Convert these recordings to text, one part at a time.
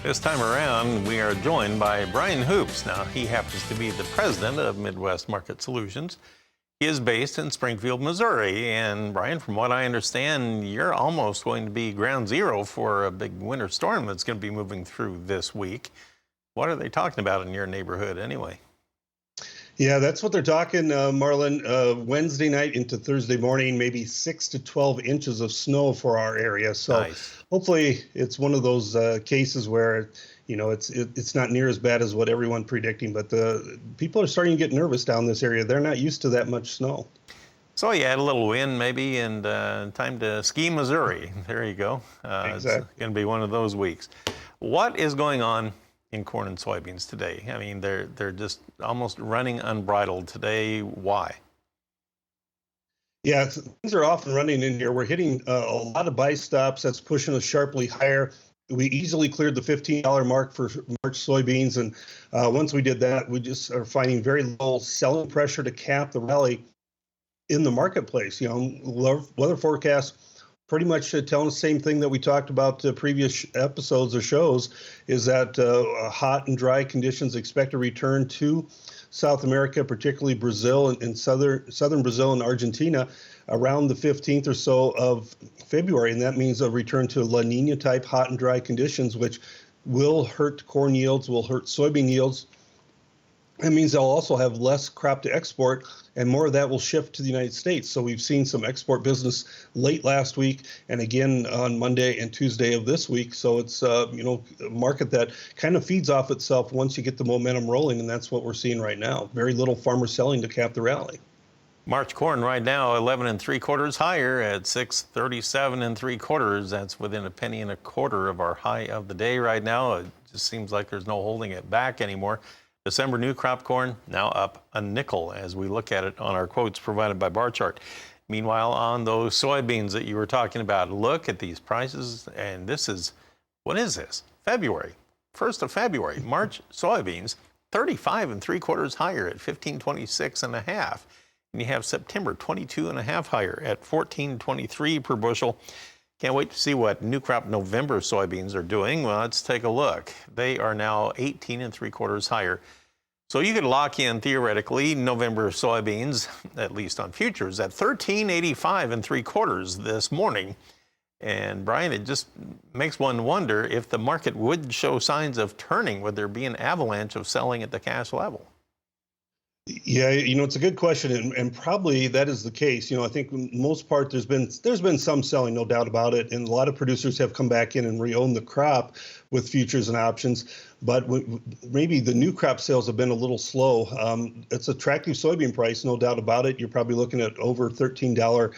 This time around, we are joined by Brian Hoops. Now, he happens to be the president of Midwest Market Solutions. He is based in Springfield, Missouri. And Brian, from what I understand, you're almost going to be ground zero for a big winter storm that's going to be moving through this week. What are they talking about in your neighborhood anyway? Yeah, that's what they're talking, Marlon. Wednesday night into Thursday morning, maybe 6 to 12 inches of snow for our area. So Nice. hopefully it's one of those cases where, it's not near as bad as what everyone predicting. But the people are starting to get nervous down this area. They're not used to that much snow. So you had a little wind maybe, and time to ski Missouri. There you go. Exactly. It's going to be one of those weeks. What is going on in corn and soybeans today? I mean, they're just almost running unbridled today. Why? Yeah, things are off and running in here. We're hitting a lot of buy stops. That's pushing us sharply higher. We easily cleared the $15 mark for March soybeans. And once we did that, we just are finding very low selling pressure to cap the rally in the marketplace. Weather forecasts pretty much telling the same thing that we talked about previous episodes or shows, is that hot and dry conditions expect to return to South America, particularly Brazil and southern Brazil and Argentina around the 15th or so of February. And that means a return to La Nina type hot and dry conditions, which will hurt corn yields, will hurt soybean yields. That means they'll also have less crop to export, and more of that will shift to the United States. So we've seen some export business late last week and again on Monday and Tuesday of this week. So it's a market that kind of feeds off itself once you get the momentum rolling, and that's what we're seeing right now. Very little farmer selling to cap the rally. March corn right now 11 3/4 higher at 637 3/4. That's within a penny and a quarter of our high of the day right now. It just seems like there's no holding it back anymore. December new crop corn now up a nickel as we look at it on our quotes provided by Bar Chart. Meanwhile, on those soybeans that you were talking about, look at these prices. And this is, what is this? February, 1st of February. March soybeans 35 3/4 higher at 15.26.5. And you have September 22.5 higher at 14.23 per bushel. Can't wait to see what new crop November soybeans are doing. Well, let's take a look. They are now 18 3/4 higher. So you could lock in, theoretically, November soybeans, at least on futures, at 13.85 3/4 this morning. And Brian, it just makes one wonder if the market would show signs of turning. Would there be an avalanche of selling at the cash level? Yeah, it's a good question, and probably that is the case. I think for the most part there's been some selling, no doubt about it, and a lot of producers have come back in and re-owned the crop with futures and options. But maybe the new crop sales have been a little slow. It's attractive soybean price, no doubt about it. You're probably looking at over $13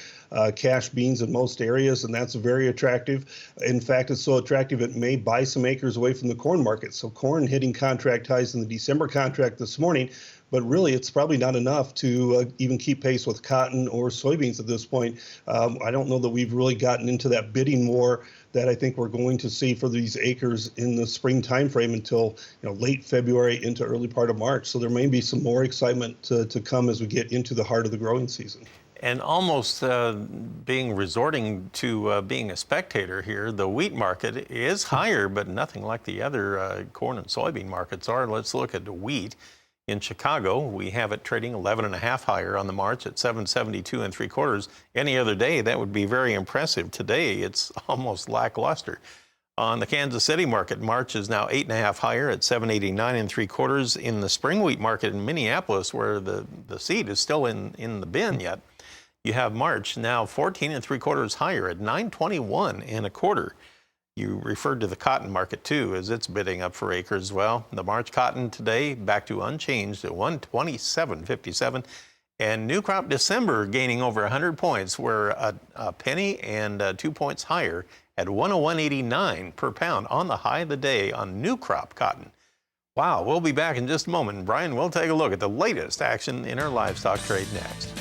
cash beans in most areas, and that's very attractive. In fact, it's so attractive it may buy some acres away from the corn market. So corn hitting contract highs in the December contract this morning. But really, it's probably not enough to even keep pace with cotton or soybeans at this point. I don't know that we've really gotten into that bidding war that I think we're going to see for these acres in the spring timeframe until late February into early part of March. So there may be some more excitement to come as we get into the heart of the growing season. And almost resorting to being a spectator here, the wheat market is higher, but nothing like the other corn and soybean markets are. Let's look at the wheat. In Chicago, we have it trading 11.5 higher on the March at 772 3/4. Any other day, that would be very impressive. Today, it's almost lackluster. On the Kansas City market, March is now 8.5 higher at 789 3/4. In the spring wheat market in Minneapolis, where the seed is still in the bin yet, you have March now 14 3/4 higher at 921 1/4. You referred to the cotton market, too, as it's bidding up for acres. Well, the March cotton today back to unchanged at 127.57. And new crop December gaining over 100 points. We're a penny and 2 points higher at 101.89 per pound on the high of the day on new crop cotton. Wow, we'll be back in just a moment. Brian, we'll take a look at the latest action in our livestock trade next.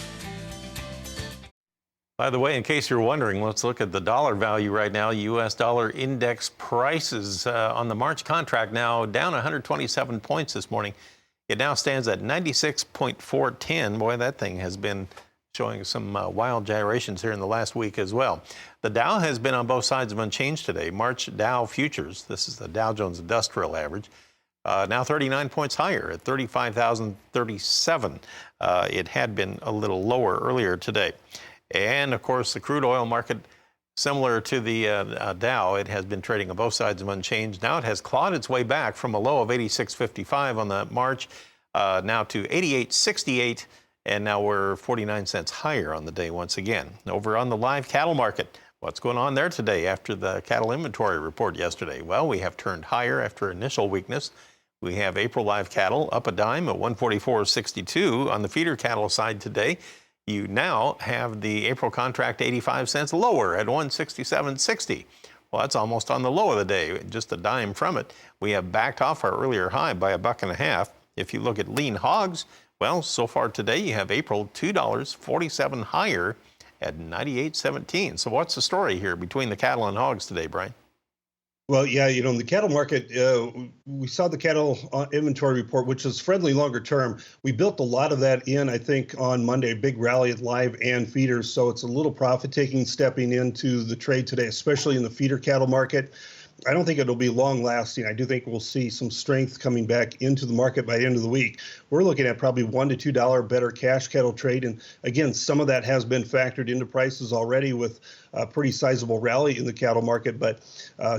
By the way, in case you're wondering, let's look at the dollar value right now. U.S. dollar index prices on the March contract now down 127 points this morning. It now stands at 96.410. Boy, that thing has been showing some wild gyrations here in the last week as well. The Dow has been on both sides of unchanged today. March Dow Futures, this is the Dow Jones Industrial Average, now 39 points higher at 35,037. It had been a little lower earlier today. And of course, the crude oil market, similar to the Dow, it has been trading on both sides of unchanged. Now it has clawed its way back from a low of 86.55 on the March, now to 88.68. And now we're 49 cents higher on the day once again. Over on the live cattle market, what's going on there today after the cattle inventory report yesterday? Well, we have turned higher after initial weakness. We have April live cattle up a dime at 144.62. On the feeder cattle side today, you now have the April contract 85 cents lower at 167.60. Well, that's almost on the low of the day, just a dime from it. We have backed off our earlier high by $1.50. If you look at lean hogs, well, so far today you have April $2.47 higher at 98.17. So what's the story here between the cattle and hogs today, Brian? Well, yeah, in the cattle market, we saw the cattle inventory report, which is friendly longer term. We built a lot of that in, I think, on Monday, a big rally at live and feeders. So it's a little profit taking stepping into the trade today, especially in the feeder cattle market. I don't think it'll be long lasting. I do think we'll see some strength coming back into the market by the end of the week. We're looking at probably $1 to $2 better cash cattle trade. And again, some of that has been factored into prices already with a pretty sizable rally in the cattle market. But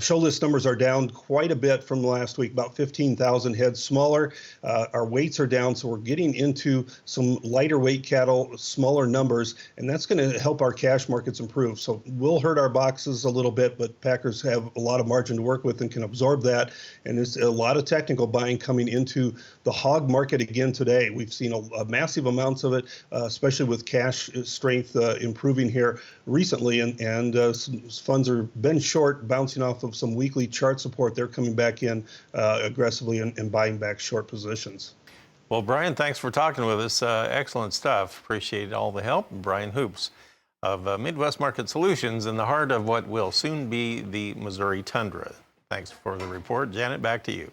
show list numbers are down quite a bit from last week, about 15,000 heads smaller. Our weights are down, so we're getting into some lighter weight cattle, smaller numbers, and that's going to help our cash markets improve. So we'll hurt our boxes a little bit, but packers have a lot of margin to work with and can absorb that. And there's a lot of technical buying coming into the hog market again today. We've seen a massive amounts of it, especially with cash strength improving here recently. And some funds have been short, bouncing off of some weekly chart support. They're coming back in aggressively and buying back short positions. Well, Brian, thanks for talking with us. Excellent stuff. Appreciate all the help. Brian Hoops of Midwest Market Solutions in the heart of what will soon be the Missouri tundra. Thanks for the report. Janet, back to you.